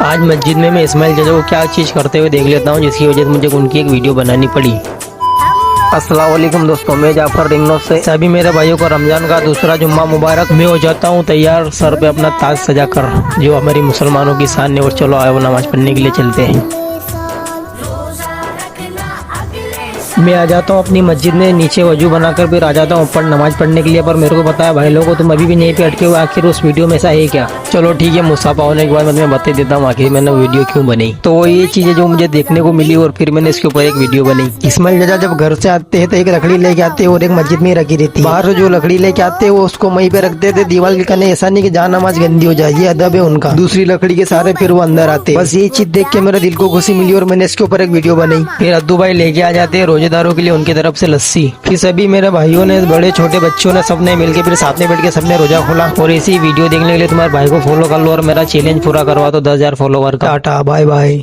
आज मस्जिद में मैं इस्माइल चाचा को क्या चीज़ करते हुए देख लेता हूँ, जिसकी वजह से मुझे उनकी एक वीडियो बनानी पड़ी। अस्सलाम वालेकुम दोस्तों, मैं जाफर रिंगनोट से सभी मेरे भाइयों को रमजान का दूसरा जुम्मा मुबारक। मैं हो जाता हूँ तैयार, सर पे अपना ताज सजा कर, जो हमारी मुसलमानों की शान है। और चलो आए वो नमाज पढ़ने के लिए चलते हैं। मैं आ जाता हूँ अपनी मस्जिद में, नीचे वजू बनाकर फिर आ जाता हूँ ऊपर नमाज पढ़ने के लिए। पर मेरे को पता है भाई लोगों, तुम अभी भी यहीं पे अटके हुए, आखिर उस वीडियो में ऐसा है क्या? चलो ठीक है, मुसाफा होने के बाद मैं तुम्हें बता देता हूँ आखिर मैंने वीडियो क्यों बनी। तो ये चीजें जो मुझे देखने को मिली और फिर मैंने इसके ऊपर एक वीडियो बनी। इस्माइल चाचा जब घर से आते हैं तो एक लकड़ी लेके आते हैं और एक मस्जिद में रखी रहती है। बाहर से जो लकड़ी लेके आते हैं वो उसको वहीं पे रखते थे दीवार के कने, ऐसा नहीं कि जहाँ नमाज गंदी हो जाए, ये अदब है उनका। दूसरी लकड़ी के सारे फिर वो अंदर आते। बस ये चीज देख के मेरे दिल को खुशी मिली और मैंने इसके ऊपर एक वीडियो बनाई। फिर अद्दू भाई लेके आ जाते हैं रोजेदारों के लिए उनकी तरफ से लस्सी। फिर सभी मेरे भाइयों ने, बड़े छोटे बच्चों ने, सबने मिलकर फिर साथ में बैठ के सबने रोजा खोला। और ऐसी वीडियो देखने के लिए तुम्हारे भाई को फॉलो कर लो और मेरा चैलेंज पूरा करवा दो 10,000 फॉलोवर का। Tata bye bye.